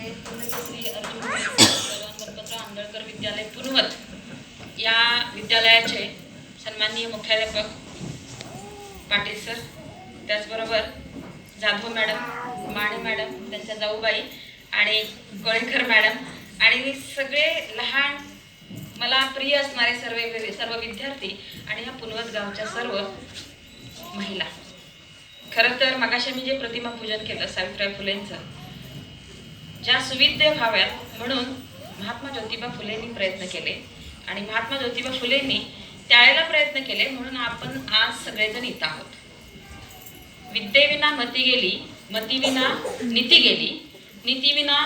श्री अर्जुन गणपतराव आंदळकर विद्यालय पुनवत या विद्यालयाचे सन्माननीय मुख्याध्यापक पाटील सर, त्याचबरोबर जाधव मॅडम, माने मॅडम, त्यांच्या जाऊबाई आणि कोळेकर मॅडम आणि सगळे लहान मला प्रिय असणारे सर्व विद्यार्थी आणि या पुनवत गावच्या सर्व महिला. खरं तर मगाशी मी जे प्रतिमा पूजन केलं सावित्रीबाई फुलेंचं, ज्या सुविद्य व्हाव्यात म्हणून महात्मा ज्योतिबा फुलेंनी प्रयत्न केले आणि महात्मा ज्योतिबा फुलेंनी त्यावेळेला प्रयत्न केले म्हणून आपण आज सगळेजण इथं आहोत. विद्येविना मती गेली, मतीविना नीती गेली, नीतीविना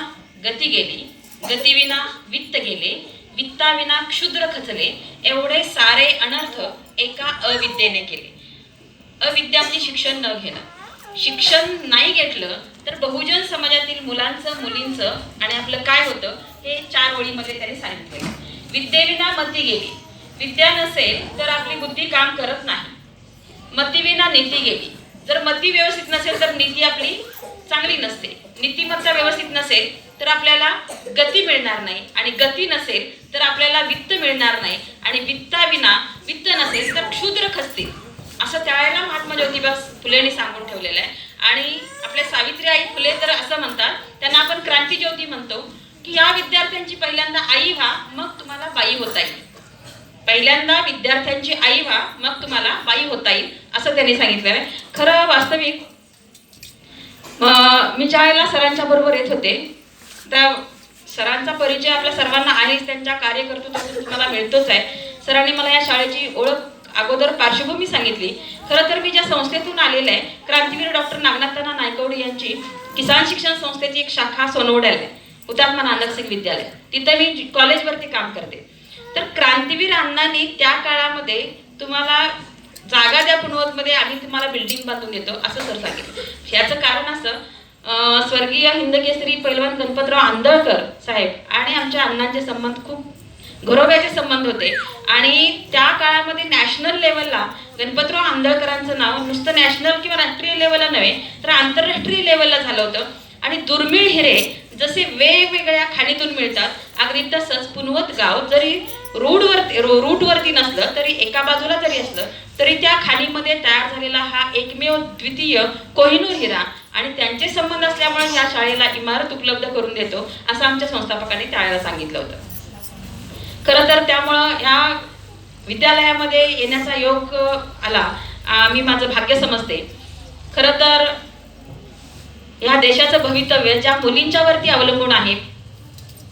गती गेली, गतीविना वित्त गेले, वित्ताविना क्षुद्र खचले, एवढे सारे अनर्थ एका अविद्येने केले. अविद्या म्हणजे शिक्षण न घेणं. शिक्षण नाही घेतलं तर बहुजन समाजातील मुलांचं, मुलींचं आणि आपलं काय होतं हे 4 ओळीमध्ये त्यांनी सांगितलं. विद्येविना मती गेली, विद्या नसेल तर आपली बुद्धी काम करत नाही. मतीविना नीती गेली, जर मती व्यवस्थित नसेल तर नीती आपली चांगली नसते. नीतिमत्ता व्यवस्थित नसेल तर आपल्याला गती मिळणार नाही आणि गती नसेल तर आपल्याला वित्त मिळणार नाही आणि वित्ताविना वित्त नसेल तर क्षुद्र खचतील, असं त्यावेळेला महात्मा ज्योतिबा फुलेंनी सांगून ठेवलेलं आहे. आणि आपल्या सावित्रीबाई फुले तर असं म्हणतात, त्यांना आपण क्रांतिज्योती म्हणतो, की या विद्यार्थ्यांची पहिल्यांदा आई व्हा मग तुम्हाला बाई होता येईल. पहिल्यांदा विद्यार्थ्यांची आई व्हा मग तुम्हाला बाई होता येईल असं त्यांनी सांगितलेलं आहे. खरं वास्तविक मी ज्या वेळेला सरांच्या बरोबर येत होते त्या सरांचा परिचय आपल्या सर्वांना आहेच, त्यांच्या कार्यकर्तृत्वातून तुम्हाला मिळतोच आहे. सरांनी मला या शाळेची ओळख अगोदर पार्श्वभूमी सांगितली. खरं तर मी ज्या संस्थेतून आलेलं आहे, क्रांतीवीर डॉक्टर नागनाथांना नायकवडी यांची किसान शिक्षण संस्थेची एक शाखा सोनवड्याला आहे, हुतात्मा नानकसिंग विद्यालय, तिथे मी कॉलेजवरती काम करते. तर क्रांतीवीर अण्णांनी त्या काळामध्ये तुम्हाला जागा द्या पुनवतमध्ये, आम्ही तुम्हाला बिल्डिंग बांधून देतो असं सर सांगितलं. याचं कारण असं, स्वर्गीय हिंदकेसरी पैलवान गणपतराव आंदळकर साहेब आणि आमच्या अण्णांचे संबंध खूप घरोब्याचे संबंध होते आणि त्या काळामध्ये नॅशनल लेवलला गणपतराव आंदळकरांचं नाव नुसतं नॅशनल किंवा राष्ट्रीय लेवलला नव्हे तर आंतरराष्ट्रीय लेवलला झालं होतं. आणि दुर्मिळ हिरे जसे वेगवेगळ्या खाणीतून मिळतात, अगदी तसंच पुनवत गाव जरी रूटवरती नसलं तरी एका बाजूला जरी असलं तरी त्या खाणीमध्ये तयार झालेला हा एकमेव द्वितीय कोहिनूर हिरा आणि त्यांचे संबंध असल्यामुळे या शाळेला इमारत उपलब्ध करून देतो असं आमच्या संस्थापकांनी त्यावेळेला सांगितलं होतं. खरं तर त्यामुळं ह्या विद्यालयामध्ये येण्याचा योग आला, मी माझं भाग्य समजते. खरं तर ह्या देशाचं भवितव्य ज्या मुलींच्यावरती अवलंबून आहे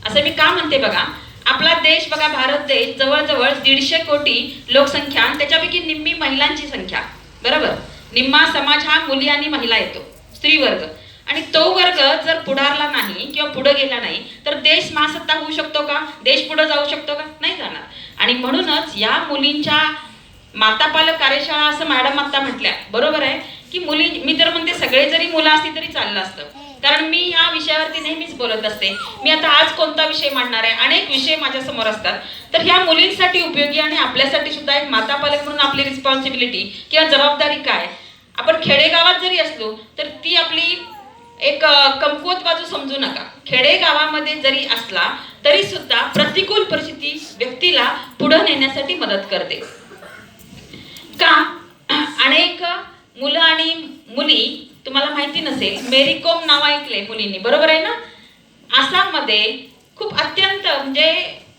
असं मी का म्हणते बघा. आपला देश बघा, भारत देश जवळजवळ 150 कोटी लोकसंख्या आणि त्याच्यापैकी निम्मी महिलांची संख्या, बरोबर. निम्मा समाज हा मुली आणि महिला येतो, स्त्री वर्ग. आणि तो वर्ग जर पुढारला नाही किंवा पुढे गेला नाही तर देश महासत्ता होऊ शकतो का? देश पुढे जाऊ शकतो का? नाही जाणार. आणि म्हणूनच या मुलींच्या माता पालक कार्यशाळा असं मॅडम आता म्हटल्या, बरोबर आहे की मुली, मी तर म्हणते सगळे जरी मुलं असती तरी चाललं असतं, कारण मी या विषयावरती नेहमीच बोलत असते. मी आता आज कोणता विषय मांडणार आहे, अनेक विषय माझ्या समोर असतात. तर ह्या मुलींसाठी उपयोगी आणि आपल्यासाठी सुद्धा एक माता पालक म्हणून आपली रिस्पॉन्सिबिलिटी किंवा जबाबदारी काय. आपण खेडेगावात जरी असलो तर ती आपली एक कमकुवत बाजू समजू नका. खेडेगावामध्ये जरी असला तरी सुद्धा प्रतिकूल परिस्थिती व्यक्तीला पुढे नेण्यासाठी मदत करते. का अनेक मुलं आणि मुली, तुम्हाला माहिती नसेल, मेरी कोम नाव ऐकले मुलींनी, बरोबर आहे ना. आसाममध्ये खूप अत्यंत म्हणजे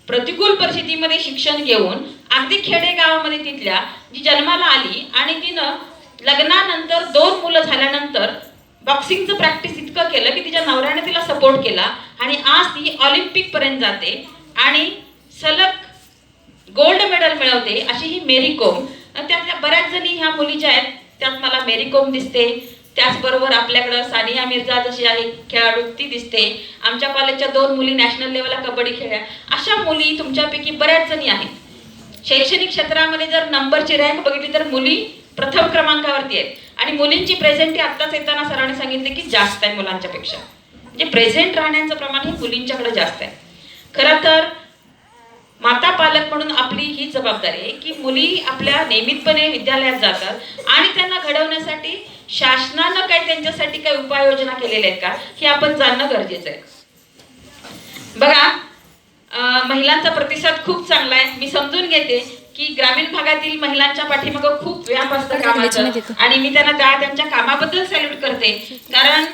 प्रतिकूल परिस्थितीमध्ये शिक्षण घेऊन अगदी खेडेगावामध्ये तिथल्या जी जन्माला आली आणि तिनं लग्नानंतर 2 मुलं झाल्यानंतर बॉक्सिंगचं प्रॅक्टिस इतकं केलं की तिच्या नवऱ्याने तिला सपोर्ट केला आणि आज ती ऑलिम्पिक पर्यंत जाते आणि सलग गोल्ड मेडल मिळवते. अशी ही मेरी कोम. त्यातल्या बऱ्याच जणी ह्या मुली ज्या आहेत त्यात मला मेरी कोम दिसते. त्याचबरोबर आपल्याकडं सानिया मिर्झा जशी आहे खेळाडू ती दिसते. आमच्या कॉलेजच्या 2 मुली नॅशनल लेवलला कबड्डी खेळल्या. अशा मुली तुमच्यापैकी बऱ्याच जणी आहेत. शैक्षणिक क्षेत्रामध्ये जर नंबरची रँक बघितली तर मुली प्रथम क्रमांकावरती आहेत आणि मुलींची प्रेझेंटी आत्ताच येताना सरांनी सांगितले की जास्त आहे मुलांच्या पेक्षा. म्हणजे प्रेझेंट राहण्याचं प्रमाण हे मुलींच्याकडे जास्त आहे. खरं तर माता पालक म्हणून आपली ही जबाबदारी आहे की मुली आपल्या नियमितपणे विद्यालयात जातात आणि त्यांना घडवण्यासाठी शासनानं काय त्यांच्यासाठी काही उपाययोजना केलेल्या आहेत का हे आपण जाणणं गरजेचं आहे. बघा, महिलांचा प्रतिसाद खूप चांगला आहे. मी समजून घेते की ग्रामीण भागातील महिलांच्या पाठीमागं खूप व्याप असतं कामाचं, आणि मी त्यांना त्यांच्या कामाबद्दल सॅल्यूट करते. कारण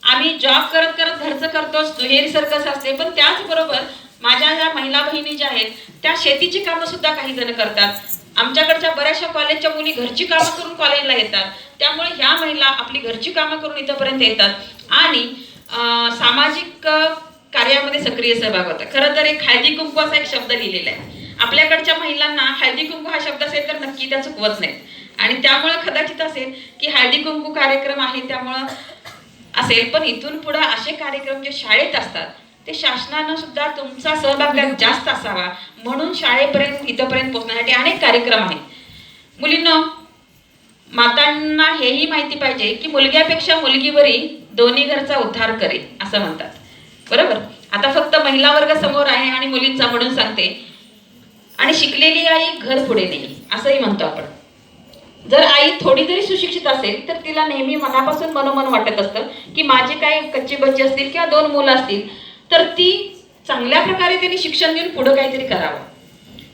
आम्ही जॉब करत करत घरचं करतोच, दुहेरी सर्कस असते, पण त्याचबरोबर माझ्या ज्या महिला बहिणी ज्या आहेत त्या शेतीची कामं सुद्धा काही जण करतात. आमच्याकडच्या बऱ्याचशा कॉलेजच्या मुली घरची कामं करून कॉलेजला येतात. त्यामुळे ह्या महिला आपली घरची कामं करून इथंपर्यंत येतात आणि सामाजिक कार्यामध्ये सक्रिय सहभाग होतात. खरं तर एक हळदी कुंकू असा एक शब्द लिहिलेला आहे. आपल्याकडच्या महिलांना हळदी कुंकू हा शब्द असेल तर नक्की त्या चुकवत नाहीत, आणि त्यामुळे कदाचित असेल की हळदी कुंकू कार्यक्रम आहे त्यामुळं असेल. पण इथून पुढे असे कार्यक्रम जे शाळेत असतात ते शासनानं सुद्धा तुमचा सहभाग त्यात जास्त असावा, म्हणून शाळेपर्यंत इथंपर्यंत पोहोचण्यासाठी अनेक कार्यक्रम आहेत. मुलींनो, मातांना हेही माहिती पाहिजे की मुलग्यापेक्षा मुलगी बरी, दोन्ही घरचा उद्धार करे असं म्हणतात. बरोबर. आता फक्त महिला वर्ग समोर आहे आणि मुलींचा म्हणून सांगते, आणि शिकलेली आई घर पुढे नेईल असंही म्हणतो आपण. जर आई थोडी जरी सुशिक्षित असेल तर तिला नेहमी मनापासून मनोमन वाटत असतं की माझे काही कच्चे बच्चे असतील किंवा 2 मुलं असतील तर ती चांगल्या प्रकारे त्यांनी शिक्षण घेऊन पुढे काहीतरी करावं.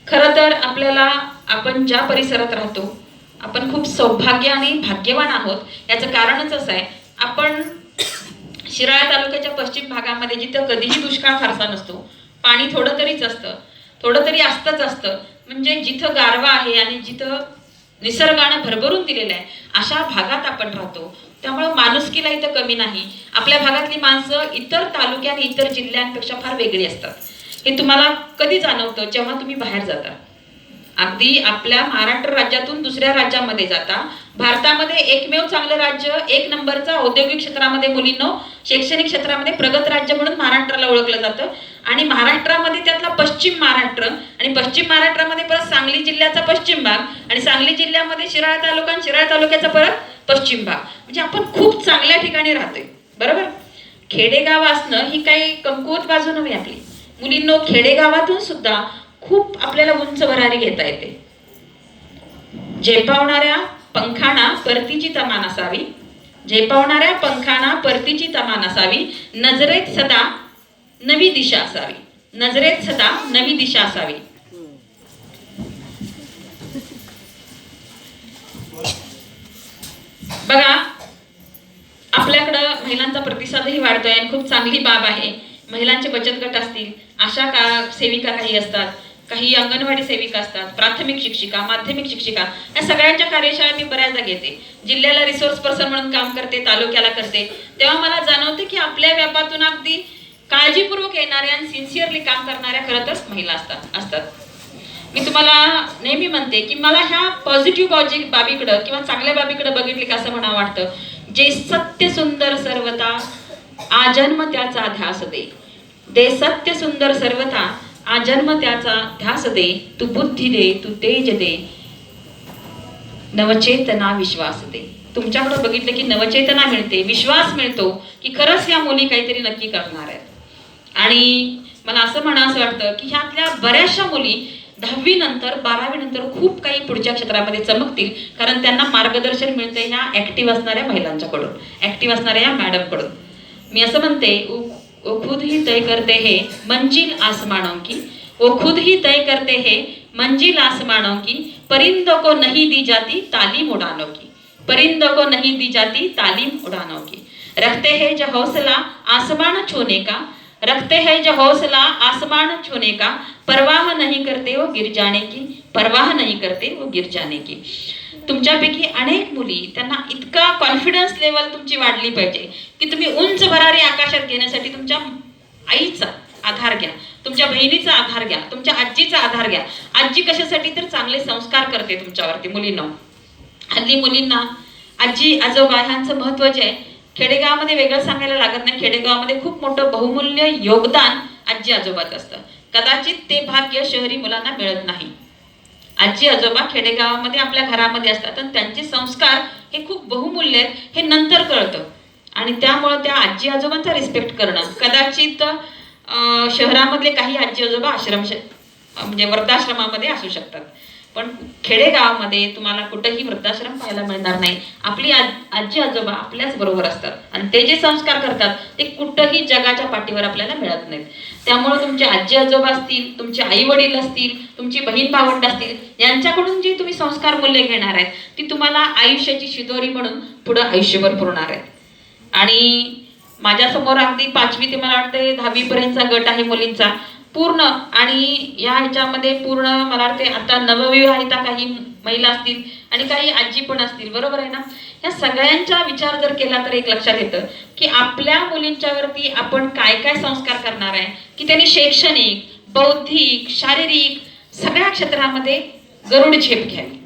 खरं तर आपल्याला, आपण ज्या परिसरात राहतो आपण खूप सौभाग्य आणि भाग्यवान आहोत. याचं कारणच असं आहे, आपण शिराळा तालुक्याच्या पश्चिम भागामध्ये जिथं कधीही दुष्काळ फारसा नसतो, पाणी थोडं तरीच असतं, थोडं तरी असतं, म्हणजे जिथं गारवा आहे आणि जिथं निसर्गानं भरभरून दिलेलं आहे अशा भागात आपण राहतो. त्यामुळे माणुसकीला इथं कमी नाही. आपल्या भागातली माणसं इतर तालुक्या आणि इतर जिल्ह्यांपेक्षा फार वेगळी असतात. हे तुम्हाला कधी जाणवतं? जेव्हा तुम्ही बाहेर जाता. अगदी आपल्या महाराष्ट्र राज्यातून दुसऱ्या राज्यामध्ये जाता. भारतामध्ये एकमेव चांगलं राज्य, 1 नंबरचा औद्योगिक क्षेत्रामध्ये मुलींनो, शैक्षणिक क्षेत्रामध्ये प्रगत राज्य म्हणून महाराष्ट्राला ओळखलं जातं. आणि महाराष्ट्रामध्ये त्यातला पश्चिम महाराष्ट्र, आणि पश्चिम महाराष्ट्रामध्ये परत सांगली जिल्ह्याचा पश्चिम भाग, आणि सांगली जिल्ह्यामध्ये शिराळा तालुका आणि शिराळा तालुक्याचा परत पश्चिम भाग. म्हणजे आपण खूप चांगल्या ठिकाणी राहतोय. बरोबर. खेडेगाव असणं ही काही कमकुवत बाजू नव्हे आपली. मुलींनो, खेडेगावातून सुद्धा खूप आपल्याला उंच भरारी घेता येते. झेपावणाऱ्या पंखाना परतीची तमा नसावी, झेपावणाऱ्या पंखाना परतीची तमा नसावी, नजरेत सदा नवी दिशा असावी, नजरेत सदा नवी दिशा असावी. बघा, आपल्याकडं महिलांचा प्रतिसादही वाढतोय आणि खूप चांगली बाब आहे. महिलांचे बचत गट असतील, आशा सेविका काही असतात, काही अंगणवाडी सेविका असतात, प्राथमिक शिक्षिका, माध्यमिक शिक्षिका, या सगळ्यांच्या कार्यशाळा मी बऱ्याचदा घेते. जिल्ह्याला रिसोर्स पर्सन म्हणून काम करते, तालुक्याला करते. तेव्हा मला जाणवते की आपल्या व्यापातून अगदी काळजीपूर्वक येणाऱ्या आणि सिन्सिअरली काम करणाऱ्या खरं तर महिला असतात. मी तुम्हाला नेहमी म्हणते की मला ह्या पॉझिटिव्ह बाबीकडं किंवा चांगल्या बाबीकडे बघितले का असं म्हणावं वाटतं. जे सत्य सुंदर सर्वता आजन्म त्याचा ध्यास दे, दे सत्य सुंदर सर्वता आजन्म त्याचा ध्यास दे, तू बुद्धी दे, तू तेज दे, नवचेतना विश्वास दे. तुमच्याकडे बघितलं की नवचेतना मिळते, विश्वास मिळतो की खरंच या मुली काहीतरी नक्की करणार आहेत. आणि मला असं म्हणावंसं वाटतं की ह्यातल्या बऱ्याचशा मुली 10वी नंतर 12वी नंतर खूप काही पुढच्या क्षेत्रामध्ये चमकतील, कारण त्यांना मार्गदर्शन मिळते ह्या ऍक्टिव्ह असणाऱ्या महिलांच्याकडून, ऍक्टिव्ह असणाऱ्या या मॅडमकडून. मी असं म्हणते, वो खुद ही तय करते है मंजिल आसमानों की, वो खुद ही तय करते है मंजिल आसमानों की, परिंदों को नहीं दी जाती तालीम उड़ानों की, परिंदों को नहीं दी जाती तालीम उड़ानों की. रखते हैं जो हौसला आसमान छूने का, रखते हैं जो हौसला आसमान छूने का, परवाह नहीं करते वो गिर जाने की, परवाह नहीं करते वो गिर जाने की. तुमच्यापैकी अनेक मुली, त्यांना इतका कॉन्फिडन्स लेवल तुमची वाढली पाहिजे की तुम्ही उंच भरारी आकाशात घेण्यासाठी तुमच्या आईचा आधार घ्या, तुमच्या बहिणीचा आधार घ्या, तुमच्या आजीचा आधार घ्या. आजी कशासाठी? तर चांगले संस्कार करते तुमच्यावरती. मुलींना, हल्ली मुलींना आजी आजोबा ह्यांचं महत्त्व जे आहे खेडेगावामध्ये वेगळं सांगायला लागत नाही. खेडेगावामध्ये खूप मोठं बहुमूल्य योगदान आजी आजोबाचं असतं. कदाचित ते भाग्य शहरी मुलांना मिळत नाही. आजी आजोबा खेडेगावामध्ये आपल्या घरामध्ये असतात आणि त्यांचे संस्कार हे खूप बहुमूल्य आहेत, हे नंतर कळतं. आणि त्यामुळे त्या आजी आजोबांचा रिस्पेक्ट करणं, कदाचित शहरामधले काही आजी आजोबा म्हणजे वृद्धाश्रमामध्ये असू शकतात, पण खेडेगावामध्ये तुम्हाला कुठेही वृद्धाश्रम पाहायला मिळणार नाही. आपली आजी आजोबा आपल्याच बरोबर असतात आणि ते जे संस्कार करतात ते कुठंही जगाच्या पाठीवर आपल्याला मिळत नाहीत. त्यामुळे तुमचे आजी आजोबा असतील, तुमचे आई वडील असतील, तुमची बहीण भावंड असतील, यांच्याकडून जी तुम्ही संस्कार मूल्य घेणार आहेत ती तुम्हाला आयुष्याची शिदोरी म्हणून पुढे आयुष्यभर पुरणार आहेत. आणि माझ्यासमोर अगदी 5वी ते मला वाटते 10वी पर्यंतचा गट आहे मुलींचा पूर्ण. आणि या ह्याच्यामध्ये पूर्ण मला वाटते आता नवविवाहिता काही महिला असतील आणि काही आजी पण असतील, बरोबर आहे ना. या सगळ्यांचा विचार जर केला तर एक लक्षात येतं की आपल्या मुलींच्यावरती आपण काय काय संस्कार करणार आहे की त्यांनी शैक्षणिक, बौद्धिक, शारीरिक सगळ्या क्षेत्रामध्ये गरुड झेप घ्यावी.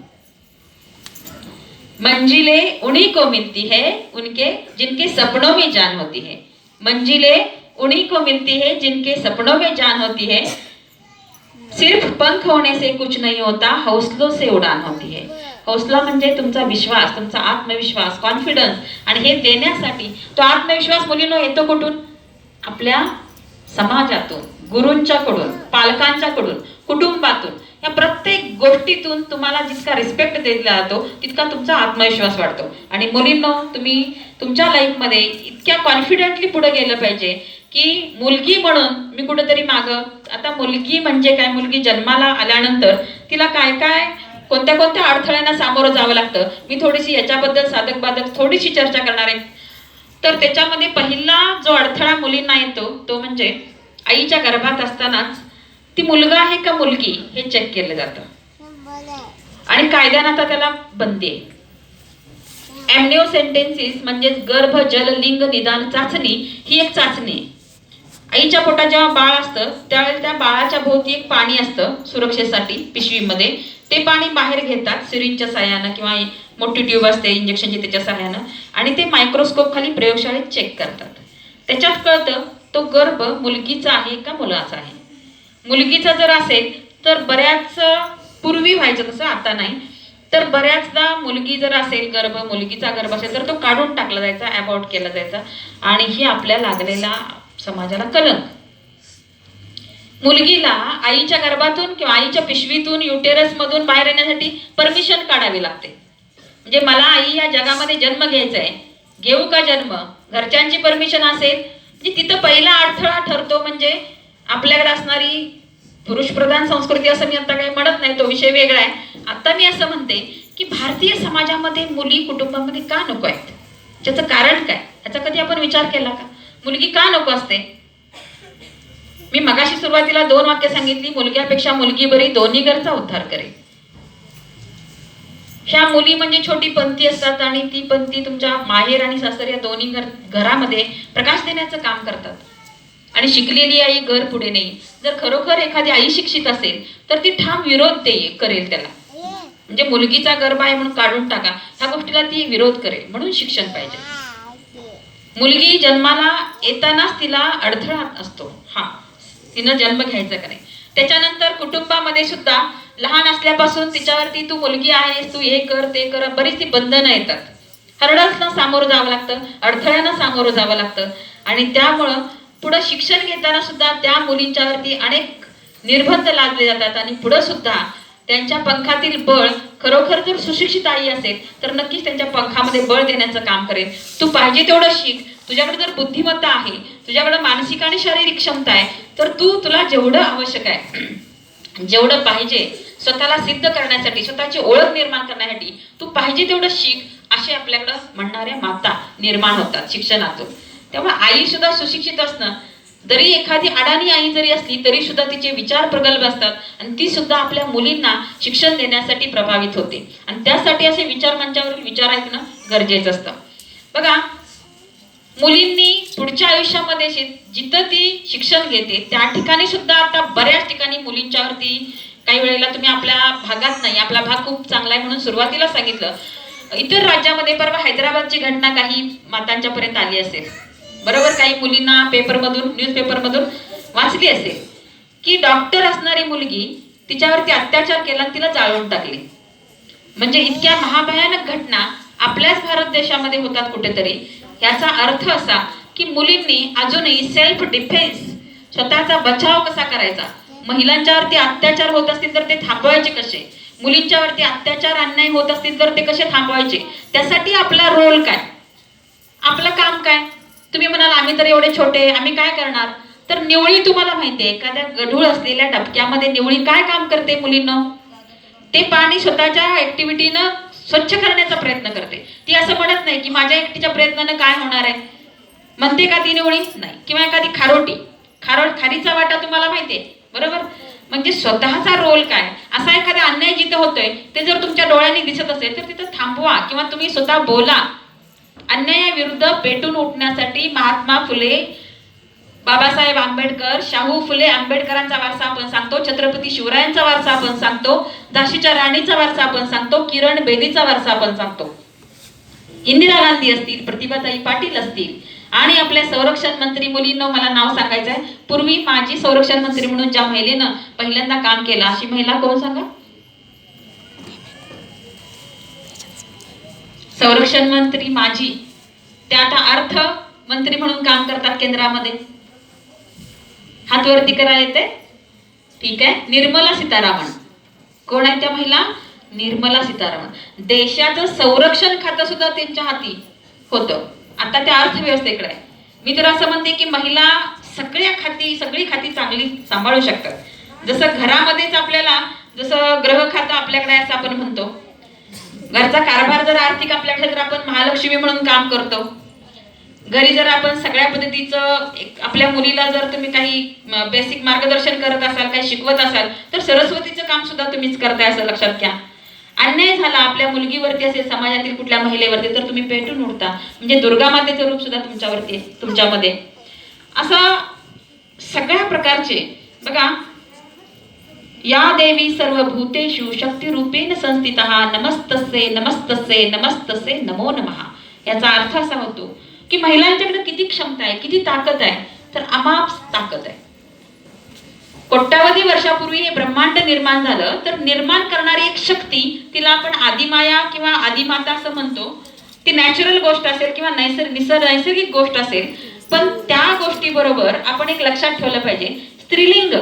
मंजिलें उन्हीं को मिलती है उनके जिनके सपनों में जान होती है. मंजिलें उन्हीं को मिलती है जिनके सपनों में जान होती है. सिर्फ पंख होने से कुछ नहीं होता, हौसलों से उड़ान होती है. हौसला म्हणजे तुमचा विश्वास, तुमचा आत्मविश्वास, कॉन्फिडन्स. आणि हे देण्यासाठी तो आत्मविश्वास मुलींनो येतो कुठून? आपल्या समाजातून, गुरूंच्याकडून, पालकांच्याकडून, कुटुंबातून. या प्रत्येक गोष्टीतून तुम्हाला जितका रिस्पेक्ट दिला जातो तितका तुमचा आत्मविश्वास वाढतो. आणि मुलींनो तुम्ही तुमच्या लाईफमध्ये इतक्या कॉन्फिडेंटली पुढे गेलं पाहिजे की मुलगी म्हणून मी कुठेतरी मागं, आता मुलगी म्हणजे काय, मुलगी जन्माला आल्यानंतर तिला काय काय कोणत्या कोणत्या अडथळ्यांना सामोरं जावं लागतं. मी थोडीशी याच्याबद्दल साधक बाधक थोडीशी चर्चा करणार आहे. तर त्याच्यामध्ये पहिला जो अडथळा मुलींना येतो तो म्हणजे आईच्या गर्भात असतानाच ती मुलगा आहे का मुलगी हे चेक केलं जातं. आणि कायद्यानं आता त्याला बंदी आहे. एम्निओसेंटेन्सिस म्हणजेच गर्भ जल लिंग निदान चाचणी ही एक चाचणी आहे. आईच्या पोटात जेव्हा बाळ असतं त्यावेळेला त्या बाळाच्या भोवती एक पाणी असतं सुरक्षेसाठी पिशवीमध्ये. ते पाणी बाहेर घेतात सिरिंजच्या सहाय्यानं किंवा मोठी ट्यूब असते इंजेक्शनची त्याच्या सहाय्यानं आणि ते मायक्रोस्कोप खाली प्रयोगशाळेत चेक करतात. त्याच्यात कळतं तो गर्भ मुलगीचा आहे का मुलाचा आहे. मुलगीचा जर असेल तर बऱ्याच पूर्वी व्हायचं तसं, आता नाही, तर बऱ्याचदा मुलगी जर असेल गर्भ, मुलगीचा गर्भ असेल तर तो काढून टाकला जायचा, अबॉर्ट केला जायचा. आणि ही आपल्या लागलेला समाजाला कलंक. मुलगीला आईच्या गर्भातून किंवा आईच्या पिशवीतून युटेरस मधून बाहेर येण्यासाठी परमिशन काढावी लागते. म्हणजे मला आई या जगामध्ये जन्म घ्यायचा आहे, घेऊ का जन्म, घरच्यांची परमिशन असेल म्हणजे तिथं पहिला अडथळा ठरतो. म्हणजे आपल्याकडे असणारी पुरुष प्रधान संस्कृती असं मी आता काही म्हणत नाही, तो विषय वेगळा आहे. आता मी असं म्हणते की भारतीय समाजामध्ये मुली कुटुंबामध्ये का नको आहेत, त्याचं कारण काय, याचा कधी आपण विचार केला का? मुलगी का नको असते? मी मगाशी सुरुवातीला 2 वाक्य सांगितली, मुलग्यापेक्षा मुलगी बरी, दोन्ही घरचा उद्धार करेल. ह्या मुली म्हणजे छोटी पंथी असतात आणि ती पंथी तुमच्या माहेर आणि सासर या दोन्ही घरामध्ये प्रकाश देण्याचं काम करतात. आणि शिकलेली आई घर पुढे नाही. जर खरोखर एखादी आई शिक्षित असेल तर ती ठाम विरोध करेल त्याला. म्हणजे मुलगीचा गर्भ आहे म्हणून काढून टाका ह्या गोष्टीला ती विरोध करेल. म्हणून शिक्षण पाहिजे. मुलगी जन्माला येतानाच तिला अडथळा असतो, हा तिनं जन्म घ्यायचा का नाही. त्याच्यानंतर कुटुंबामध्ये सुद्धा लहान असल्यापासून तिच्यावरती तू मुलगी आहेस, तू हे कर ते कर, बरीच ती बंधनं येतात. हरडासना सामोरं जावं लागतं, अडथळ्यांना सामोरं जावं लागतं. आणि त्यामुळं पुढं शिक्षण घेताना सुद्धा त्या मुलींच्यावरती अनेक निर्बंध लादले जातात. आणि पुढं सुद्धा त्यांच्या पंखातील बळ खरोखर जर सुशिक्षित आई असेल तर नक्कीच त्यांच्या पंखामध्ये बळ देण्याचं काम करेल. तू पाहिजे तेवढं शिक, तुझ्याकडे जर बुद्धिमत्ता आहे, तुझ्याकडे मानसिक आणि शारीरिक क्षमता आहे तर तुला जेवढं आवश्यक आहे, जेवढं पाहिजे स्वतःला सिद्ध करण्यासाठी, स्वतःची ओळख निर्माण करण्यासाठी तू पाहिजे तेवढं शिक, असे आपल्याकडं म्हणणाऱ्या माता निर्माण होतात शिक्षणातून. त्यामुळे आई सुद्धा सुशिक्षित असणं, जरी एखादी अडाणी आई जरी असली तरी सुद्धा तिचे विचार प्रगल्भ असतात आणि ती सुद्धा आपल्या मुलींना शिक्षण देण्यासाठी प्रभावित होते. आणि त्यासाठी असे विचार मंचावरील विचार ऐकणं गरजेचं असतं. बघा, मुलींनी पुढच्या आयुष्यामध्ये जिथं ती शिक्षण घेते त्या ठिकाणी सुद्धा आता बऱ्याच ठिकाणी मुलींच्यावरती, काही वेळेला तुम्ही आपल्या भागात नाही, आपला भाग खूप चांगला आहे म्हणून सुरुवातीला सांगितलं, इतर राज्यामध्ये परवा हैदराबादची घटना काही मातांच्या पर्यंत आली असेल, बरोबर, काही मुलींना पेपरमधून, न्यूजपेपरमधून वाचली असेल की डॉक्टर असणारी मुलगी तिच्यावरती अत्याचार केला आणि तिला जाळून टाकले. म्हणजे इतक्या महाभयानक घटना आपल्याच भारत देशामध्ये होतात कुठेतरी. याचा अर्थ असा की मुलींनी अजूनही सेल्फ डिफेन्स, स्वतःचा बचाव कसा करायचा, महिलांच्यावरती अत्याचार होत असतील तर ते थांबवायचे कसे, मुलींच्यावरती अत्याचार अन्याय होत असतील तर ते कसे थांबवायचे, त्यासाठी आपला रोल काय, आपलं काम काय. तुम्ही म्हणाल आम्ही तर एवढे छोटे, आम्ही काय करणार. तर निवळी तुम्हाला माहिती आहे, एखाद्या गढूळ असलेल्या डबक्यामध्ये निवळी काय काम करते मुलींना, ते पाणी स्वतःच्या ऍक्टिव्हिटीनं स्वच्छ करण्याचा प्रयत्न करते. ती असं म्हणत नाही की माझ्या एकटीच्या प्रयत्नानं काय होणार आहे, म्हणते का ती निवळी नाही. किंवा एखादी खारीचा वाटा तुम्हाला माहितीये बरोबर. म्हणजे स्वतःचा रोल काय, असा एखादा अन्याय जिथं होतोय ते जर तुमच्या डोळ्यांनी दिसत असेल तर तिथं थांबवा किंवा तुम्ही स्वतः बोला. अन्यायाविरुद्ध पेटून उठण्यासाठी महात्मा फुले, बाबासाहेब आंबेडकर, शाहू फुले आंबेडकरांचा वारसा आपण सांगतो, छत्रपती शिवरायांचा वारसा आपण सांगतो, झाशीच्या राणीचा वारसा आपण सांगतो, किरण बेदीचा वारसा आपण सांगतो, इंदिरा गांधी असतील, प्रतिभाताई पाटील असतील, आणि आपल्या संरक्षण मंत्री मुलींना मला नाव सांगायचं आहे. पूर्वी माजी संरक्षण मंत्री म्हणून ज्या महिलेनं पहिल्यांदा काम केलं अशी महिला कोण सांगा. संरक्षण मंत्री माजी, त्या आता अर्थ मंत्री म्हणून काम करतात केंद्रामध्ये. हात वरती करा येते, ठीक आहे. निर्मला सीतारामन. कोण आहे त्या महिला, निर्मला सीतारामन. देशाचं संरक्षण खातं सुद्धा त्यांच्या हाती होतं. आता त्या अर्थव्यवस्थेकडे आहे. मी तर असं म्हणते की महिला सगळी खाती चांगली सांभाळू शकतात. जसं घरामध्येच आपल्याला जसं ग्रह खातं आपल्याकडे असं आपण म्हणतो, घरचा कारभार जर आर्थिक आपल्याकडे जर आपण महालक्ष्मी म्हणून काम करतो, घरी जर आपण सगळ्या पद्धतीचं आपल्या मुलीला जर तुम्ही काही बेसिक मार्गदर्शन करत असाल, काही शिकवत असाल तर सरस्वतीचं काम सुद्धा तुम्हीच करताय असं लक्षात घ्या. अन्याय झाला आपल्या मुलगीवरती असेल, समाजातील कुठल्या महिलेवरती, तर तुम्ही पेटून उठता. म्हणजे दुर्गा मातेचं रूप सुद्धा तुमच्यावरती आहे, तुमच्यामध्ये. असं सगळ्या प्रकारचे बघा, या देवी सर्व भूतेषु शक्ती रूपेण संस्थितः नमस्तस्ये नमस्तस्ये नमस्तस्ये नमो नमः. याचा अर्थ असा होतो की महिलांच्याकडे किती क्षमता आहे, किती ताकद आहे, तर अमाप ताकद आहे. कोट्यावधी वर्षापूर्वी हे ब्रह्मांड निर्माण झालं तर निर्माण करणारी एक शक्ती, तिला आपण आदिमाया किंवा आदिमाता असं म्हणतो. ती नॅचरल गोष्ट असेल किंवा नैसर्गिक गोष्ट असेल, पण त्या गोष्टी बरोबर आपण एक लक्षात ठेवलं पाहिजे, स्त्रीलिंग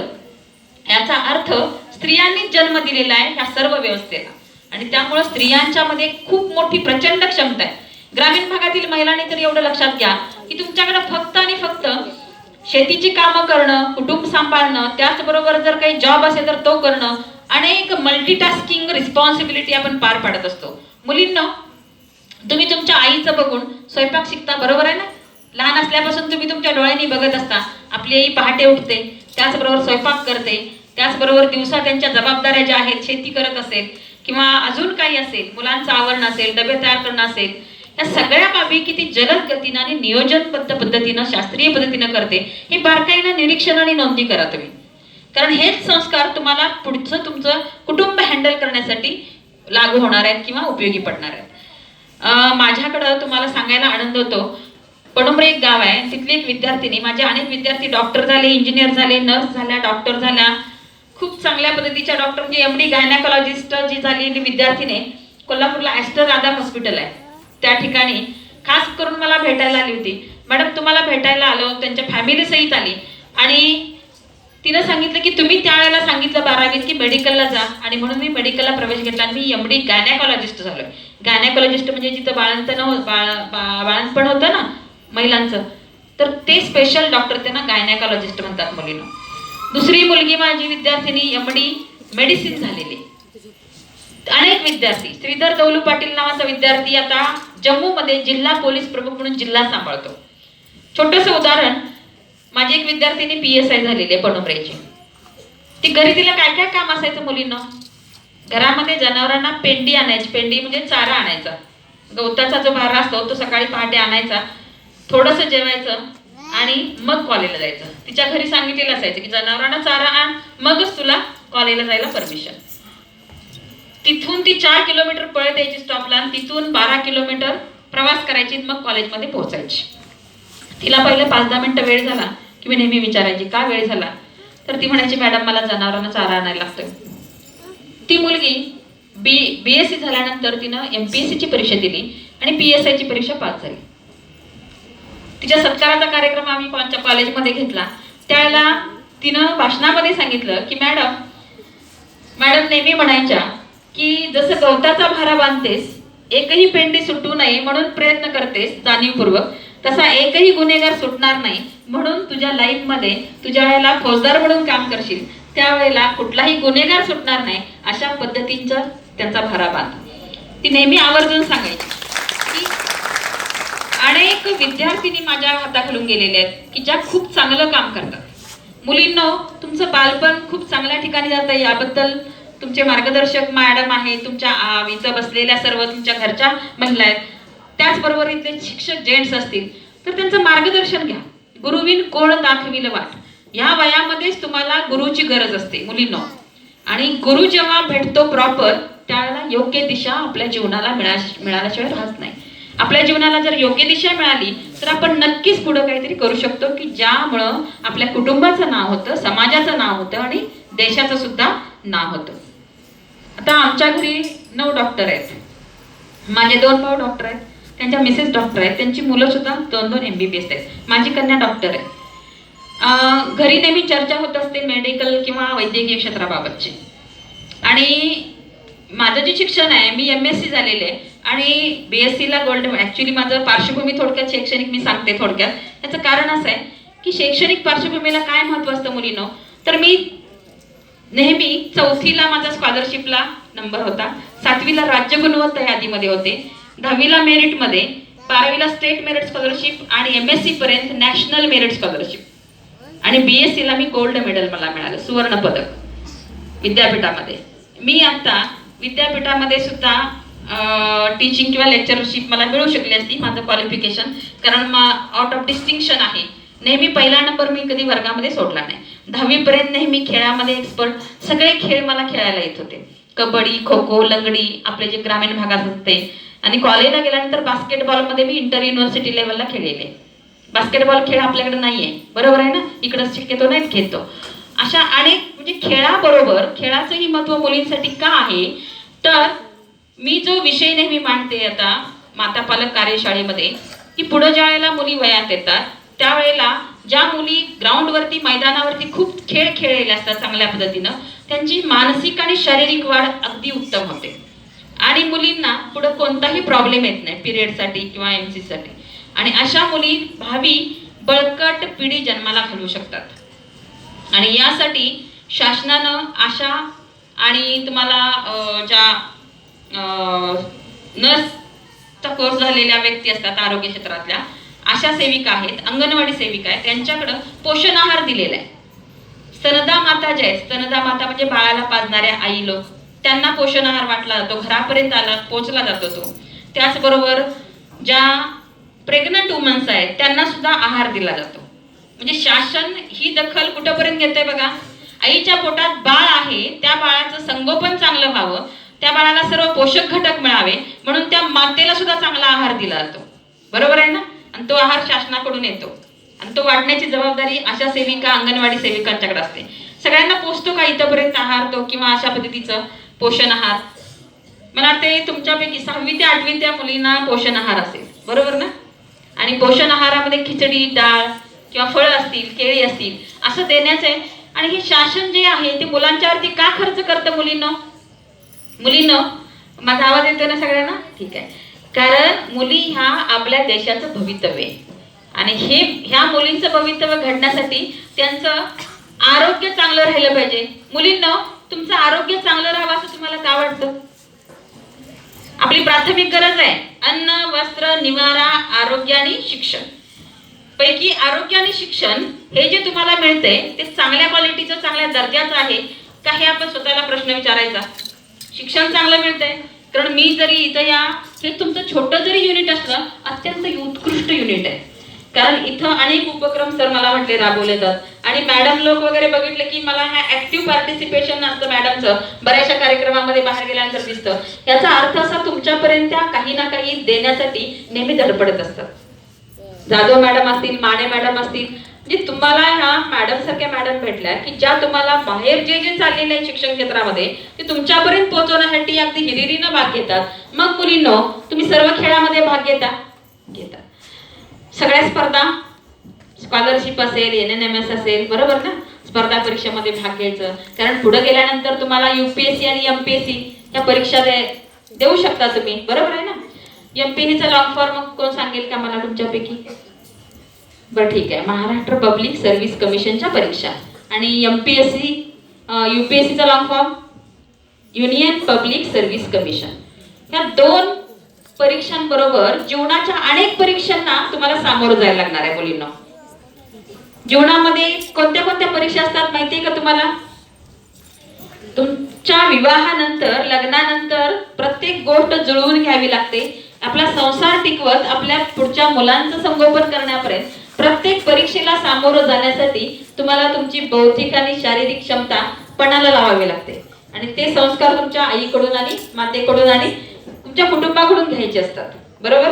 याचा अर्थ स्त्रियांनीच जन्म दिलेला आहे ह्या सर्व व्यवस्थेला. आणि त्यामुळे स्त्रियांच्या मध्ये खूप मोठी प्रचंड क्षमता आहे. ग्रामीण भागातील महिलांनी तर एवढं लक्षात घ्या की तुमच्याकडे फक्त आणि फक्त शेतीची कामं करणं, कुटुंब सांभाळणं, त्याचबरोबर जर काही जॉब असेल तर तो करणं, अनेक मल्टीटास्किंग रिस्पॉन्सिबिलिटी आपण पार पाडत असतो. मुलींना तुम्ही तुमच्या आईचं बघून स्वयंपाक शिकता, बरोबर आहे ना. लहान असल्यापासून तुम्ही तुमच्या डोळ्यांनी बघत असता, आपली आई पहाटे उठते, त्याचबरोबर स्वयंपाक करते, त्याचबरोबर दिवसा त्यांच्या जबाबदाऱ्या ज्या आहेत, शेती करत असेल किंवा अजून काही असेल, मुलांचं आवरण असेल, डबे तयार करणं असेल, या सगळ्या बाबी किती जलद गतीने आणि नियोजनबद्ध पद्धतीनं, शास्त्रीय पद्धतीनं करते, हे बारकाईनं निरीक्षण आणि नोंदी करा तुम्ही. कारण हेच संस्कार तुम्हाला पुढचं तुमचं कुटुंब हँडल करण्यासाठी लागू होणार आहेत किंवा उपयोगी पडणार आहेत. माझ्याकडं तुम्हाला सांगायला आनंद होतो, पडुंबरे एक गाव आहे, तिथली एक विद्यार्थिनी, माझे अनेक विद्यार्थी डॉक्टर झाले, इंजिनियर झाले, नर्स झाल्या, डॉक्टर झाल्या, खूप चांगल्या पद्धतीच्या डॉक्टर, म्हणजे एमडी गायनेकोलॉजिस्ट जी झालेली विद्यार्थिनी कोल्हापूरला ॲस्टर राधा हॉस्पिटल आहे, त्या ठिकाणी खास करून मला भेटायला आली होती. मॅडम तुम्हाला भेटायला आलो, त्यांच्या फॅमिली सहित आली आणि तिनं सांगितलं की तुम्ही त्यावेळेला सांगितलं 12वीत की मेडिकलला जा, आणि म्हणून मी मेडिकलला प्रवेश घेतला आणि मी एमडी गायनेकोलॉजिस्ट झालोय. गायनेकोलॉजिस्ट म्हणजे जिथं बाळंतपण होतं ना महिलांचं, तर ते स्पेशल डॉक्टर त्यांना गायनेकोलॉजिस्ट म्हणतात मुलींना. दुसरी मुलगी माझी विद्यार्थिनी एमडी मेडिसिन झालेली. अनेक विद्यार्थी, श्रीधर दौलू पाटील नावाचा विद्यार्थी आता जम्मूमध्ये जिल्हा पोलीस प्रमुख म्हणून जिल्हा सांभाळतो. छोटंसं उदाहरण, माझी एक विद्यार्थिनी PSI झालेली आहे पडुंबरेची. ती घरी तिला काय काय काम असायचं मुलींना, घरामध्ये जनावरांना पेंडी आणायची, पेंडी म्हणजे चारा आणायचा, गवताचा जो भारा असतो तो सकाळी पहाटे आणायचा, थोडंसं जेवायचं आणि मग कॉलेजला जायचं. तिच्या घरी सांगितलेलं असायचं की जनावरांना चारा आण, मगच तुला कॉलेजला जायला परमिशन. तिथून ती 4 किलोमीटर पळत यायची स्टॉपला आणि तिथून 12 किलोमीटर प्रवास करायची, मग कॉलेजमध्ये पोहोचायची. तिला पहिलं 5-10 मिनिटं वेळ झाला की मी नेहमी विचारायची का वेळ झाला, तर ती म्हणायची मॅडम मला जनावरांना चारा आणायला लागतोय. ती मुलगी BSc झाल्यानंतर तिनं MPSC ची परीक्षा दिली आणि PSI ची परीक्षा पास झाली. तिच्या सत्काराचा कार्यक्रम आम्ही कोणत्या कॉलेजमध्ये घेतला, त्यावेळेला तिनं भाषणामध्ये सांगितलं की मॅडम नेहमी म्हणायच्या की जसं गवताचा भारा बांधतेस, एकही पेंडी सुटू नये म्हणून प्रयत्न करतेस जाणीवपूर्वक, तसा एकही गुन्हेगार सुटणार नाही म्हणून तुझ्या लाईफमध्ये तुझ्या वेळेला फौजदार म्हणून काम करशील, त्यावेळेला कुठलाही गुन्हेगार सुटणार नाही अशा पद्धतींचा त्यांचा भारा बांध. ती नेहमी आवर्जून सांगायची की अनेक विद्यार्थिनी माझ्या हाताखालून गेलेले आहेत की ज्या खूप चांगलं काम करतात. मुलींनो, तुमचं बालपण खूप चांगल्या ठिकाणी जातं, याबद्दल तुमचे मार्गदर्शक मॅडम आहे, तुमच्या इथं बसलेल्या सर्व तुमच्या घरच्या महिला आहेत, त्याचबरोबर इथले शिक्षक जेंट्स असतील तर त्यांचं मार्गदर्शन घ्या. गुरुविन कोण दाखविलं वाट, या वयामध्येच तुम्हाला गुरुची गरज असते मुलींनो. आणि गुरु जेव्हा भेटतो प्रॉपर, त्यावेळेला योग्य दिशा आपल्या जीवनाला मिळाल्याशिवाय राहत नाही. आपल्या जीवनाला जर योग्य दिशा मिळाली तर आपण नक्कीच पुढे काहीतरी करू शकतो की ज्यामुळं आपल्या कुटुंबाचं नाव होतं, समाजाचं नाव होतं आणि देशाचं सुद्धा नाव होतं. आता आमच्या घरी 9 डॉक्टर आहेत. माझे 2 भाऊ डॉक्टर आहेत, त्यांच्या मिसेस डॉक्टर आहेत, त्यांची मुलं सुद्धा 2-2 MBBS आहेत. माझी कन्या डॉक्टर आहे. घरी नेहमी चर्चा होत असते मेडिकल किंवा वैद्यकीय क्षेत्राबाबतची. आणि माझं जे शिक्षण आहे, मी MSc झालेले आहे आणि BScला गोल्ड. ॲक्च्युली माझं पार्श्वभूमी थोडक्यात शैक्षणिक मी सांगते थोडक्यात. त्याचं कारण असं आहे की शैक्षणिक पार्श्वभूमीला काय महत्त्व असतं मुलींनो, तर मी नेहमी 4थीला माझा स्कॉलरशिपला नंबर होता, 7वीला राज्य गुणवत्ता यादीमध्ये होते, 10वीला मेरिटमध्ये, 12वीला स्टेट मेरिट स्कॉलरशिप आणि MSc पर्यंत नॅशनल मेरिट स्कॉलरशिप आणि BScला मी गोल्ड मेडल मला मिळालं, सुवर्ण पदक विद्यापीठामध्ये. मी आता विद्यापीठामध्ये सुद्धा टीचिंग किंवा लेक्चरशिप मला मिळू शकली असती, माझं क्वालिफिकेशन, कारण आउट ऑफ डिस्टिंक्शन आहे. नेहमी पहिला नंबर मी कधी वर्गामध्ये सोडला नाही. 10वी पर्यंत नेहमी खेळामध्ये एक्सपर्ट, सगळे खेळ मला खेळायला येत होते. कबड्डी, खो खो, लंगडी, आपले जे ग्रामीण भागात असते. आणि कॉलेजला गेल्यानंतर बास्केटबॉलमध्ये मी इंटर युनिव्हर्सिटी लेवलला खेळलेले. बास्केटबॉल खेळ आपल्याकडे नाहीये, बरोबर आहे ना, इकडं शक्यतो नाहीच खेळतो. अशा अनेक म्हणजे खेळाबरोबर खेळाचंही महत्त्व मुलींसाठी का आहे, तर मी जो विषय नेहमी मांडते आता माता पालक कार्यशाळेमध्ये, की पुढे ज्या वेळेला मुली वयात येतात त्यावेळेला ज्या मुली ग्राउंडवरती मैदानावरती खूप खेळ खेळलेले असतात चांगल्या पद्धतीनं, त्यांची मानसिक आणि शारीरिक वाढ अगदी उत्तम होते आणि मुलींना पुढे कोणताही प्रॉब्लेम येत नाही पिरियडसाठी किंवा MC साठी. आणि अशा मुली भावी बळकट पिढी जन्माला घालू शकतात. आणि यासाठी शासनानं आशा आणि तुम्हाला ज्या नर्सचा कोर्स झालेल्या व्यक्ती असतात आरोग्य क्षेत्रातल्या, आशा सेविका आहेत, अंगणवाडी सेविका आहेत, त्यांच्याकडं पोषण आहार दिलेला आहे. स्तनदा माता ज्या आहेत, स्तनदा माता म्हणजे बाळाला पाजणाऱ्या आई लोक, त्यांना पोषण आहार वाटला जातो, घरापर्यंत पोहोचला जातो तो. त्याचबरोबर ज्या प्रेग्नंट वुमन्स आहेत त्यांना सुद्धा आहार दिला जातो. म्हणजे शासन ही दखल कुठंपर्यंत घेतंय बघा. आईच्या पोटात बाळ आहे, त्या बाळाचं संगोपन चांगलं व्हावं, त्या बाळाला सर्व पोषक घटक मिळावे म्हणून त्या मातेला सुद्धा चांगला आहार दिला जातो, बरोबर आहे ना. आणि तो आहार शासनाकडून येतो आणि तो वाटण्याची जबाबदारी अशा सेविका, अंगणवाडी सेविकांच्याकडे असते. सगळ्यांना पोचतो का इथपर्यंत आहार तो किंवा अशा पद्धतीचं पोषण आहार? मला वाटते तुमच्यापैकी 6वी ते 8वी त्या मुलींना पोषण आहार असेल, बरोबर ना. आणि पोषण आहारामध्ये खिचडी, डाळ किंवा फळं असतील, केळी असतील असं देण्याचं आहे. आणि हे शासन जे आहे ते मुलांच्यावरती का खर्च करतं मुलींना? माझा आवाज येतो ना सगळ्यांना? ठीक आहे. कारण मुली ह्या आपल्या देशाचं भवितव्य आहे आणि ह्या मुलींचं भवितव्य घडण्यासाठी त्यांचं आरोग्य चांगलं राहिलं पाहिजे. मुलींना तुमचं आरोग्य चांगलं राहावं असं तुम्हाला का वाटतं? आपली प्राथमिक गरज आहे अन्न, वस्त्र, निवारा, आरोग्य आणि शिक्षण. पैकी आरोग्य आणि शिक्षण हे जे तुम्हाला मिळते ते चांगल्या क्वालिटीचं, चांगल्या दर्जाचं आहे का हे आपण स्वतःला प्रश्न विचारायचा. शिक्षण चांगलं मिळतंय, कारण मी जरी इथं हे तुमचं छोटं जरी युनिट असलं अत्यंत उत्कृष्ट युनिट आहे. कारण इथं अनेक उपक्रम सर मला म्हटले राबवले जातात आणि मॅडम लोक वगैरे बघितले की मला ह्या ऍक्टिव्ह पार्टिसिपेशन असतं मॅडमचं, बऱ्याचशा कार्यक्रमामध्ये बाहेर गेल्यानंतर दिसतं. याचा अर्थ असा तुमच्यापर्यंत काही ना काही देण्यासाठी नेहमी धडपडत असतात. जाधव मॅडम असतील, माने मॅडम असतील, म्हणजे तुम्हाला ह्या मॅडम सारख्या मॅडम भेटल्या की ज्या तुम्हाला बाहेर जे जे चाललेलं आहे शिक्षण क्षेत्रामध्ये ते तुमच्यापर्यंत पोहोचवण्यासाठी अगदी हिरिरीनं भाग घेतात. मग मुलींनो तुम्ही सर्व खेळामध्ये भाग घेता. सगळ्या स्पर्धा, स्कॉलरशिप असेल, NNMS असेल, बरोबर ना, स्पर्धा परीक्षेमध्ये भाग घ्यायचं. कारण पुढे गेल्यानंतर तुम्हाला UPSC आणि MPSC ह्या परीक्षा देऊ शकता तुम्ही, बरोबर आहे ना? MPSCचा लॉंग फॉर्म कोण सांगेल का मला तुमच्यापैकी? बरं ठीक आहे, महाराष्ट्र पब्लिक सर्व्हिस कमिशनच्या परीक्षा. आणि MPSC UPSCचा long form union public service commission. या दोन परीक्षांबरोबर जीवनाच्या अनेक परीक्षांना तुम्हाला सामोरं जायला लागणार आहे मुलींना. जीवनामध्ये कोणत्या कोणत्या परीक्षा असतात माहितीये का तुम्हाला? तुमच्या विवाहानंतर, लग्नानंतर प्रत्येक गोष्ट जुळवून घ्यावी लागते. आपला संसार टिकवत आपल्या पुढच्या मुलांचं संगोपन करण्यापर्यंत प्रत्येक परीक्षेला सामोरं जाण्यासाठी तुम्हाला तुमची बौद्धिक आणि शारीरिक क्षमता पणाला लावावी लागते. आणि ते संस्कार तुमच्या आईकडून आणि मातेकडून आणि तुमच्या कुटुंबाकडून घ्यायचे असतात, बरोबर?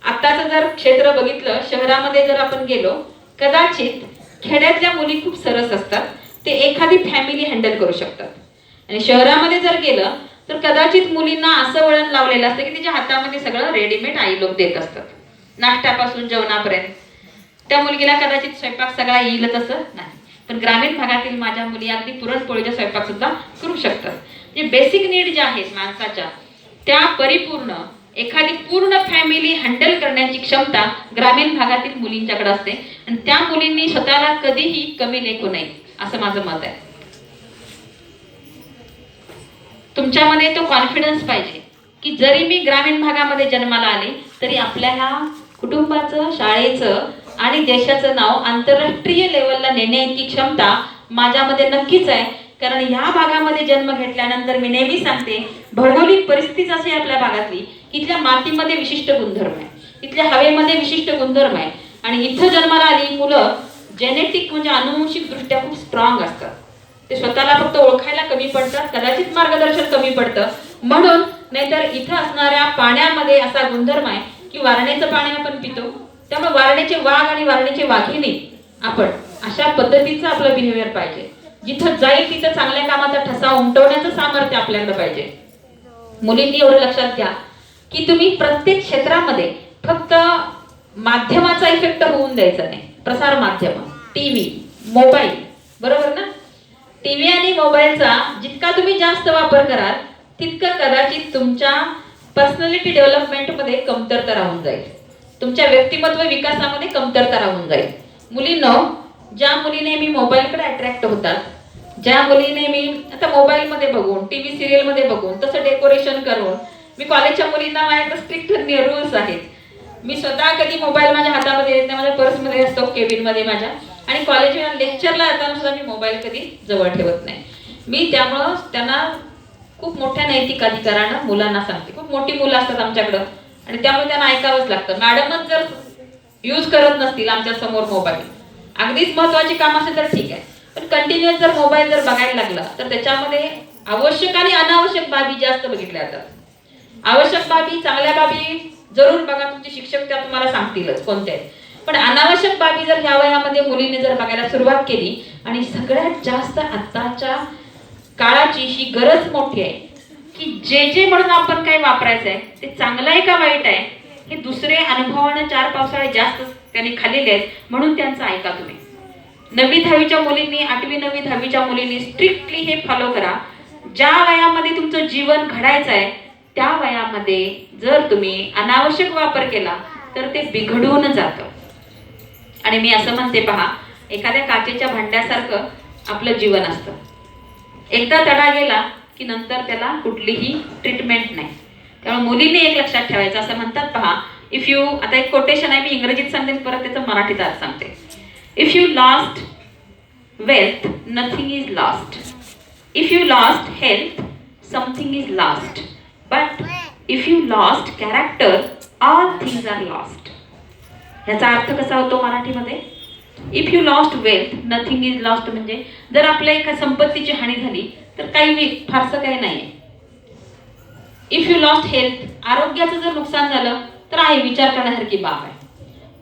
आताचं जर क्षेत्र बघितलं, शहरामध्ये जर आपण गेलो, कदाचित खेड्यातल्या मुली खूप सरस असतात, ते एखादी फॅमिली हँडल करू शकतात. आणि शहरामध्ये जर गेलं तर कदाचित मुलींना असं वळण लावलेलं असतं की तिच्या हातामध्ये सगळं रेडीमेड आई लोक देत असतात, नाश्त्यापासून जेवणापर्यंत. त्या मुलगीला कदाचित स्वयंपाक सगळा येईल तसं नाही. पण ग्रामीण भागातील माझ्या मुली अगदी पुरणपोळीचा स्वयंपाक सुद्धा करू शकतात. जे बेसिक नीड ज्या आहेत माणसाच्या, त्या परिपूर्ण एखादी पूर्ण फॅमिली हँडल करण्याची क्षमता ग्रामीण भागातील मुलींच्याकडे असते. आणि त्या मुलींनी स्वतःला कधीही कमी लेखू नये, असं माझं मत आहे. तुमच्यामध्ये तो कॉन्फिडन्स पाहिजे की जरी मी ग्रामीण भागामध्ये जन्माला आले तरी आपल्या ह्या कुटुंबाचं, शाळेचं आणि देशाचं नाव आंतरराष्ट्रीय लेवलला नेण्याची क्षमता माझ्यामध्ये नक्कीच आहे. कारण ह्या भागामध्ये जन्म घेतल्यानंतर मी नेहमी सांगते, भौगोलिक परिस्थितीच अशी आहे आपल्या भागातली की इथल्या मातीमध्ये विशिष्ट गुणधर्म आहे, इथल्या हवेमध्ये विशिष्ट गुणधर्म आहे. आणि इथं जन्माला आली मुलं जेनेटिक म्हणजे अनुवंशिक दृष्ट्या खूप स्ट्रॉंग असतात. ते स्वतःला फक्त ओळखायला कमी पडतात, कदाचित मार्गदर्शन कमी पडतं म्हणून. नाहीतर इथं असणाऱ्या पाण्यामध्ये असा गुणधर्म आहे की वारण्याचं पाणी आपण पितो, त्यामुळे वारण्याचे वाघ आणि वारण्याचे वाघिणी आपण अशा पद्धतीचं आपलं बिहेवियर पाहिजे. जिथं जाईल तिथं चांगल्या कामाचा ठसा उमटवण्याचं सामर्थ्य आपल्याकडे पाहिजे. मुलींनी एवढं लक्षात घ्या की तुम्ही प्रत्येक क्षेत्रामध्ये फक्त माध्यमाचा इफेक्ट होऊन द्यायचा नाही. प्रसार माध्यम, टीव्ही, मोबाईल, बरोबर ना? टीव्ही आणि मोबाईलचा जितका तुम्ही जास्त वापर कराल तितकं कदाचित तुमच्या पर्सनॅलिटी डेव्हलपमेंटमध्ये कमतरता राहून जाईल, तुमच्या व्यक्तिमत्व विकासामध्ये कमतरता राहून जाईल. मुलींनो, ज्या मुली नेहमी मोबाईलकडे अट्रॅक्ट होतात, ज्या मुली नेहमी आता मोबाईलमध्ये बघून, टीव्ही सिरियलमध्ये बघून, तसं डेकोरेशन करून, मी कॉलेजच्या मुलींना माझ्याकडे स्ट्रिक्ट रूल्स आहेत. मी स्वतः कधी मोबाईल माझ्या हातामध्ये येत नाही, माझ्या पर्समध्ये असतो केबिनमध्ये माझ्या. आणि कॉलेजला लेक्चरला येताना सुद्धा मी मोबाईल कधी जवळ ठेवत नाही. मी त्यामुळं त्यांना खूप मोठ्या नैतिक अधिकारानं मुलांना सांगते. खूप मोठी मुलं असतात आमच्याकडं आणि त्यामुळे त्यांना ऐकावंच लागतं. मॅडमच जर यूज करत नसतील आमच्या समोर मोबाईल, अगदीच महत्वाची काम असेल तर ठीक आहे, पण कंटिन्युअस जर मोबाईल जर बघायला लागला तर त्याच्यामध्ये आवश्यक आणि अनावश्यक बाबी जास्त बघितल्या जातात. आवश्यक बाबी, चांगल्या बाबी जरूर बघा, तुमचे शिक्षक त्या तुम्हाला सांगतीलच कोणत्या आहेत. पण अनावश्यक बाबी जर ह्या वयामध्ये मुलींनी जर बघायला सुरुवात केली, आणि सगळ्यात जास्त आत्ताच्या काळाची ही गरज मोठी आहे की जे जे म्हणून आपण काही वापरायचं आहे ते चांगलं आहे का वाईट आहे हे दुसरे अनुभवानं 4 पावसाळे जास्त त्यांनी खाल्लेले आहेत, म्हणून त्यांचं ऐका तुम्ही. 9वी 10वीच्या मुलींनी, 8वी 9वी 10वीच्या मुलींनी स्ट्रिक्टली हे फॉलो करा. ज्या वयामध्ये तुमचं जीवन घडायचं आहे त्या वयामध्ये जर तुम्ही अनावश्यक वापर केला तर ते बिघडून जातं. आणि मी असं म्हणते, पहा, एखाद्या काचेच्या भांड्यासारखं आपलं जीवन असतं. एकदा तडा गेला की नंतर त्याला कुठलीही ट्रीटमेंट नाही. त्यामुळे मुलींनी एक लक्षात ठेवायचं, असं म्हणतात, पहा, इफ यू, आता एक कोटेशन आहे, मी इंग्रजीत सांगते परत त्याचं मराठीत अर्थ सांगते. If you lost wealth nothing is lost. If you lost health something is lost. But if you lost character all things are lost. ह्याचा अर्थ कसा होतो मराठीमध्ये? If you lost wealth nothing is lost म्हणजे जर आपल्या एका संपत्तीची हानी झाली तर काही फारसं काही नाही. इफ यू लॉस्ट हेल्थ, आरोग्याचं जर नुकसान झालं तर आहे, विचार करण्यासारखी बाब आहे.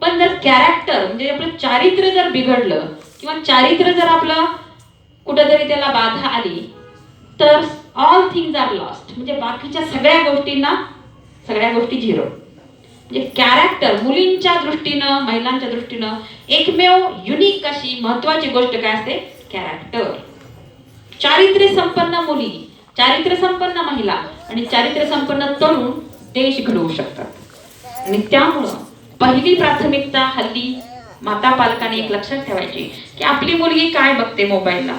पण जर कॅरेक्टर म्हणजे आपलं चारित्र्य जर बिघडलं किंवा चारित्र्य जर आपलं कुठेतरी त्याला बाधा आली तर ऑल थिंग्स आर लॉस्ट म्हणजे बाकीच्या सगळ्या गोष्टी झिरो. म्हणजे कॅरेक्टर मुलींच्या दृष्टीनं, महिलांच्या दृष्टीनं एकमेव युनिक अशी महत्वाची गोष्ट काय असते? कॅरेक्टर. चारित्र्य संपन्न मुली चारित्र्यसंपन्न महिला आणि चारित्र्यसंपन्न तरुण देश घडवू शकतात. आणि त्यामुळं पहिली प्राथमिकता हल्ली माता पालकांनी एक लक्षात ठेवायची की आपली मुलगी काय बघते मोबाईलला,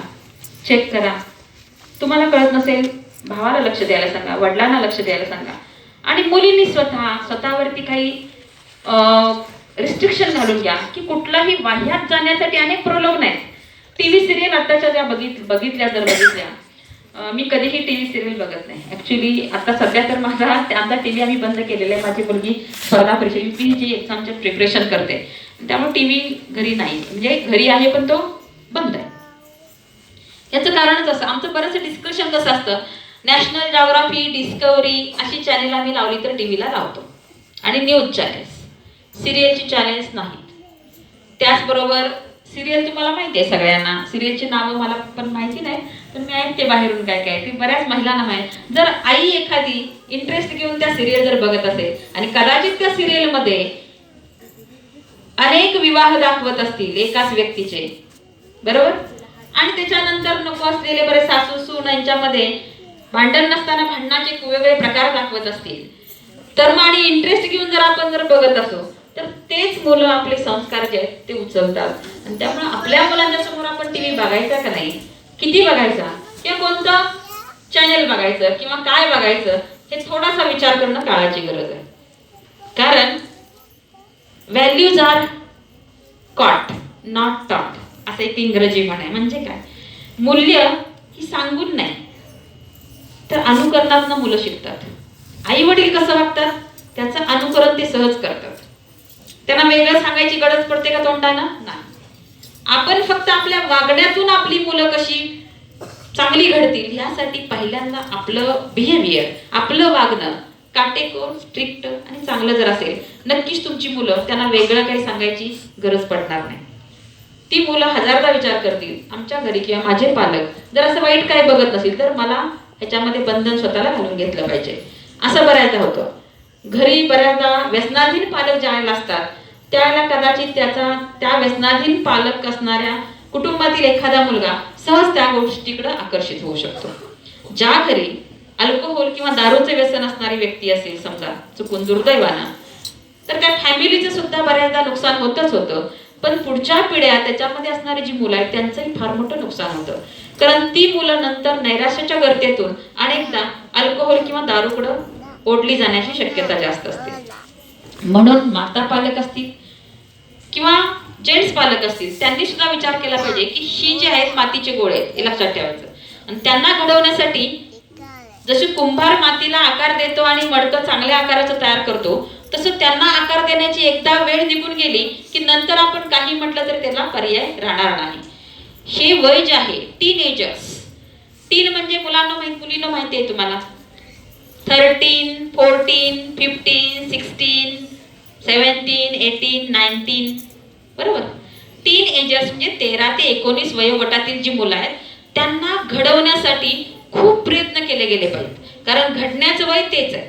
चेक करा. तुम्हाला कळत नसेल, भावाला लक्ष द्यायला सांगा, वडिलांना लक्ष द्यायला सांगा. आणि मुलींनी स्वतःवरती काही रिस्ट्रिक्शन घालून घ्या की कुठलाही वाह्यात जाण्यासाठी अनेक प्रलोभन आहेत. टीव्ही सिरियल आताच्या ज्या बघितल्या मी कधीही टीव्ही सिरियल बघत नाही ऍक्च्युली. आता सध्या तर आमचा टीव्ही आम्ही बंद केलेला आहे. माझी मुलगी स्पर्धा परीक्षा UPSC एक्झामचे प्रिपरेशन करते, त्यामुळे टीव्ही घरी नाही, म्हणजे घरी आहे पण तो बंद आहे. याचं कारणच असं, आमचं बरंच डिस्कशन कसं असतं, नॅशनल जॉग्राफी, डिस्कवरी अशी चॅनेल आम्ही लावली तर टीव्हीला लावतो, आणि न्यूज चॅनेल्स, सिरियलची चॅनेल्स नाहीत. त्याचबरोबर सिरियल तुम्हाला माहिती आहे सगळ्यांना, सिरियलची नावं मला पण माहिती नाही, पण मी ऐकते बाहेरून काय काय ते बऱ्याच महिलांना माहिती. जर आई एखादी इंटरेस्ट घेऊन त्या सिरियल जर बघत असेल आणि कदाचित त्या सिरियलमध्ये अनेक विवाह दाखवत असतील एकाच व्यक्तीचे, बरोबर, आणि त्याच्यानंतर नको असलेले बरे सासू सून यांच्यामध्ये भांडण नसताना भांडणाचे वेगवेगळे प्रकार दाखवत असतील, तर मग आणि इंटरेस्ट घेऊन जर आपण जर बघत असो तर तेच मुलं आपले संस्कार जे आहेत ते उचलतात. आणि त्यामुळे आपल्या मुलांच्या समोर आपण टीव्ही बघायचा का नाही, किती बघायचा, किंवा कोणतं चॅनेल बघायचं किंवा काय बघायचं, हे थोडासा विचार करणं काळाची गरज आहे. कारण व्हॅल्यूज आर कॉट नॉट टॉट असं एक इंग्रजी म्हण आहे. म्हणजे काय, मूल्य ही सांगून नाही तर अनुकरणातनं मुलं शिकतात. आई वडील कसं वागतात त्याचं अनुकरण ते सहज करतात. त्यांना वेगळं सांगायची गरज पडते का तोंडानं? नाही. आपण फक्त आपल्या वागण्यातून आपली मुलं कशी चांगली घडतील यासाठी पहिल्यांदा आपलं बिहेवियर, आपलं वागणं काटेकोर, स्ट्रिक्ट आणि चांगलं जर असेल, नक्कीच तुमची मुलं त्यांना वेगळं काही सांगायची गरज पडणार नाही. ती मुलं हजारदा विचार करतील, आमच्या घरी किंवा माझे पालक जर असं वाईट काय बघत नसेल तर मला ह्याच्यामध्ये बंधन स्वतःला घालून घेतलं पाहिजे. असं बऱ्याचदा होतं. घरी बऱ्याचदा व्यसनाधीन पालक ज्यावेळेला असतात त्यावेळेला कदाचित त्या व्यसनाधीन पालक असणाऱ्या कुटुंबातील एखादा मुलगा सहज त्या गोष्टीकडे आकर्षित होऊ शकतो. ज्या घरी अल्कोहोल किंवा दारूचे व्यसन असणारी व्यक्ती असेल समजा चुकून दुर्दैवानं, तर त्या फॅमिलीचं सुद्धा बऱ्याचदा नुकसान होतच होतं. पण पुढच्या पिढ्या त्याच्यामध्ये असणारी जी मुलं आहेत त्यांचंही फार मोठं नुकसान होतं. कारण ती मुलं नंतर नैराश्याच्या गर्तेतून अनेकदा अल्कोहोल किंवा दारूकडं ओढली जाण्याची शक्यता जास्त असते. म्हणून माता पालक असतील किंवा जेंट्स पालक असतील त्यांनी सुद्धा विचार केला पाहिजे की ही जे आहेत मातीचे गोळे आहेत हे लक्षात ठेवायचं. आणि त्यांना घडवण्यासाठी जशी कुंभार मातीला आकार देतो आणि मडकं चांगल्या आकाराचं तयार करतो, तसं त्यांना आकार देण्याची एकदा वेळ निघून गेली की नंतर आपण काही म्हटलं तर त्याला पर्याय राहणार नाही. हे वय जे आहे टीनएजर्स, टीन म्हणजे मुलींना माहिती आहे तुम्हाला, 13, 14, 15, 16, 17, 18, 19, बरोबर. टीन एजर्स म्हणजे 13 ते 19 वयोगटातील जी मुलं आहेत त्यांना घडवण्यासाठी खूप प्रयत्न केले गेले पाहिजेत. कारण घडण्याचं वय तेच आहे.